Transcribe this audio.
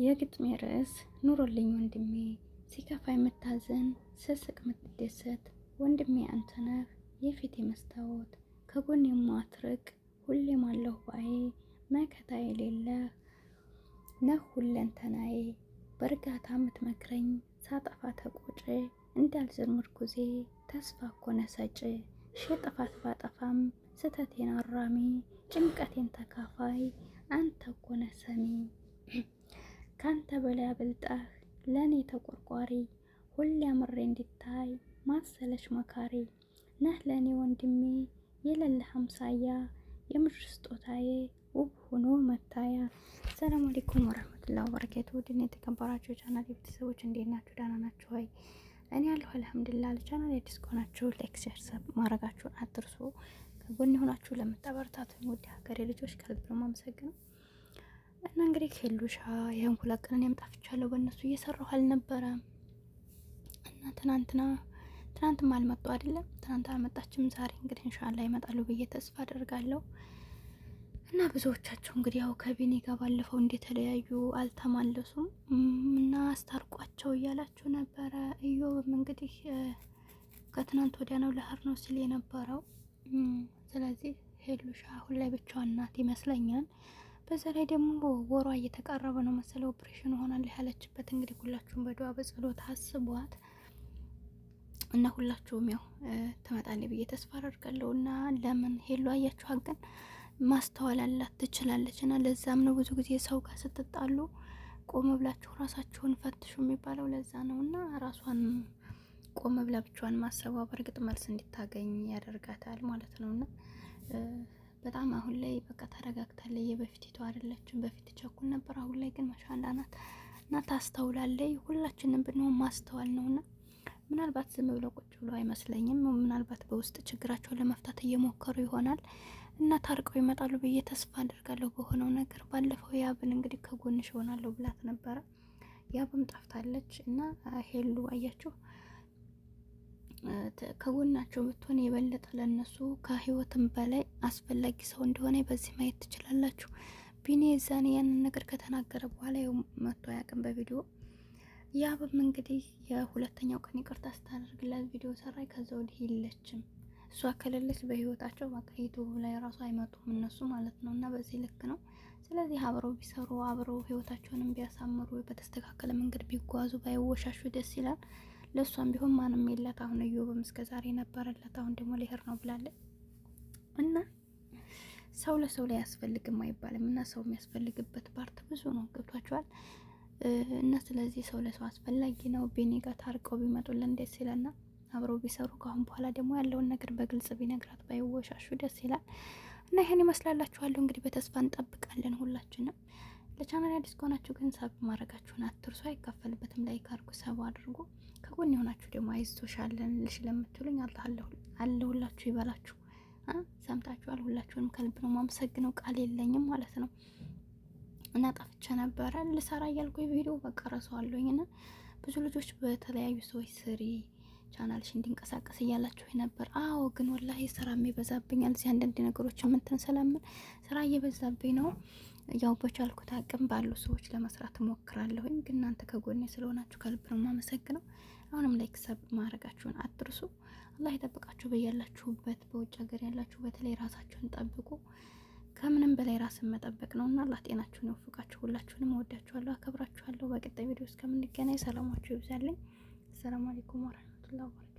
የግጥሜ ርዕስ ኑሮልኝ ወንድሜ፣ ሲከፋ የምታዝን ስስቅ የምትደሰት ወንድሜ አንተ ነህ የፊቴ መስታወት፣ ከጎን የማትርቅ ሁሌም አለሁ ባዬ፣ መከታ የሌለህ ነህ ሁለንተናዬ፣ በእርጋታ የምትመክረኝ ሳጠፋ ተቆጭ፣ እንዳልዝል ምርኩዜ ተስፋ እኮ ነህ ሰጪ፣ ሺህ ጥፋት ባጠፋም ስተቴን አራሚ፣ ጭንቀቴን ተካፋይ አንተ እኮ ነህ ሰሚ። ካንተ በላይ አብልጠህ ለኔ ተቆርቋሪ፣ ሁሌ አምሬ እንዲታይ ማሰለሽ መካሪ፣ ነህ ለኔ ወንድሜ የሌለህ አምሳያ፣ የምድር ስጦታዬ ውብ ሆኖ መታያ። ሰላም አለይኩም ወራህመቱላሂ ወበረካቱ። ውድና የተከበራችሁ ቻናል ቤተሰቦች እንዴት ናችሁ? ደህና ናችሁ ወይ? እኔ ያለሁ አልሐምዱሊላህ። ለቻናል አዲስ ከሆናችሁ ላይክ፣ ሼር፣ ሰብ ማድረጋችሁን አትርሱ። ከጎን የሆናችሁ ለምታበረታቱኝ ውድ ሀገሬ ልጆች ከልብ ነው የማመሰግነው። እና እንግዲህ ሄሉሻ ያን ሁለት ቀን እኔም ጠፍቻለሁ፣ በእነሱ እየሰራሁ አልነበረም። እና ትናንትም አልመጡ አይደለም፣ ትናንት አልመጣችም። ዛሬ እንግዲህ ኢንሻአላህ ይመጣሉ ብዬ ተስፋ አደርጋለሁ። እና ብዙዎቻችሁ እንግዲህ ያው ከቢኒ ጋር ባለፈው እንደተለያዩ አልተማለሱም እና አስታርቋቸው እያላችሁ ነበረ። እዮብም እንግዲህ ከትናንት ወዲያ ነው ለህር ነው ሲል የነበረው። ስለዚህ ሄሉሻ አሁን ላይ ብቻዋን ናት ይመስለኛል። በዛ ላይ ደግሞ ወሯ እየተቃረበ ነው መሰለው ኦፕሬሽን ሆናል ያለችበት። እንግዲህ ሁላችሁም በዱዓ በጸሎት አስቧት እና ሁላችሁም ያው ትመጣለች ብዬ ተስፋ አደርጋለሁ። እና ለምን ሄሉ አያችኋት ግን ማስተዋል አላት ትችላለች። እና ለዛም ነው ብዙ ጊዜ ሰው ጋር ስትጣሉ ቆም ብላችሁ ራሳችሁን ፈትሹ የሚባለው ለዛ ነው። እና ራሷን ቆም ብላ ብቻዋን ማሰቧ በእርግጥ መልስ እንድታገኝ ያደርጋታል ማለት ነው። እና በጣም አሁን ላይ በቃ ተረጋግታለች። የበፊቲቱ አይደለችም። በፊት ቸኩል ነበር፣ አሁን ላይ ግን ማሻአላ ናት እና ታስተውላለች። ሁላችንም ብንሆን ማስተዋል ነውና ምናልባት ዝም ብሎ ቁጭ ብሎ አይመስለኝም። ምናልባት በውስጥ ችግራቸውን ለመፍታት እየሞከሩ ይሆናል እና ታርቀው ይመጣሉ ብዬ ተስፋ አደርጋለሁ። በሆነው ነገር ባለፈው ያብን እንግዲህ ከጎንሽ ሆናለሁ ብላት ነበረ። ያብም ጠፍታለች እና ሄሉ አያችሁ ከጎናቸው ብትሆን የበለጠ ለነሱ ከህይወትም በላይ አስፈላጊ ሰው እንደሆነ በዚህ ማየት ትችላላችሁ። ቢኒ የዛኔ ያንን ነገር ከተናገረ በኋላ ያው መጥቶ አያውቅም በቪዲዮ። ያብም እንግዲህ የሁለተኛው ቀን ይቅርታ ስታደርግላት ቪዲዮ ሰራይ። ከዛ ወዲህ የለችም። እሷ ከሌለች በህይወታቸው በቃ ዩቱብ ላይ ራሱ አይመጡም እነሱ ማለት ነው። እና በዚህ ልክ ነው። ስለዚህ አብረው ቢሰሩ አብረው ህይወታቸውንም ቢያሳምሩ በተስተካከለ መንገድ ቢጓዙ ባይወሻሹ ደስ ይላል። ለሷም ቢሆን ማንም የላት። አሁን እዮብም እስከዛሬ ነበረላት፣ አሁን ደግሞ ሊሄድ ነው ብላለች። እና ሰው ለሰው ላይ ያስፈልግም አይባልም። እና ሰው የሚያስፈልግበት ፓርት ብዙ ነው። ገብቷቸዋል። እና ስለዚህ ሰው ለሰው አስፈላጊ ነው። ቢኒ ጋር ታርቀው ቢመጡልን ደስ ይላልና አብረው ቢሰሩ ካሁን በኋላ ደግሞ ያለውን ነገር በግልጽ ቢነግራት ባይወሻሹ ደስ ይላል። እና ይሄን ይመስላላችኋለሁ። እንግዲህ በተስፋ እንጠብቃለን ሁላችንም። ለቻናል አዲስ ከሆናችሁ ግን ሰብ ማድረጋችሁን አትርሱ። አይከፈልበትም። ላይክ አድርጉ፣ ሰብ አድርጉ። ከጎን የሆናችሁ ደግሞ አይዞሻለን ልሽ ለምትሉኝ አለሁላችሁ ይበላችሁ። ሰምታችኋል። ሁላችሁንም ከልብ ነው ማመሰግነው። ቃል የለኝም ማለት ነው። እና ጠፍቼ ነበረ ልሰራ እያልኩ ቪዲዮ በቃ ረሳዋለሁኝ። እና ብዙ ልጆች በተለያዩ ሰዎች ስሪ ቻናልሽ እንዲንቀሳቀስ እያላችሁ ነበር። አዎ ግን ወላሂ ስራ ይበዛብኛል። እዚህ አንዳንድ ነገሮች ምንትን ስለምን ስራ እየበዛብኝ ነው። ያው በቻልኩት አቅም ባሉ ሰዎች ለመስራት እሞክራለሁኝ። ግን እናንተ ከጎኔ ስለሆናችሁ ከልብ ነው የማመሰግነው። አሁንም ላይክ ሰብ ማድረጋችሁን አትርሱ። አላህ ይጠብቃችሁ በያላችሁበት። በውጭ ሀገር ያላችሁ በተለይ ራሳችሁን ጠብቁ። ከምንም በላይ ራስን መጠበቅ ነውና አላህ ጤናችሁን ይወፍቃችሁ። ሁላችሁንም እወዳችኋለሁ፣ አከብራችኋለሁ። በቀጣይ ቪዲዮ እስከምንገናኝ ሰላማችሁ ይብዛልኝ። ሰላም አለይኩም ወራህመቱላሂ ወበረካቱ።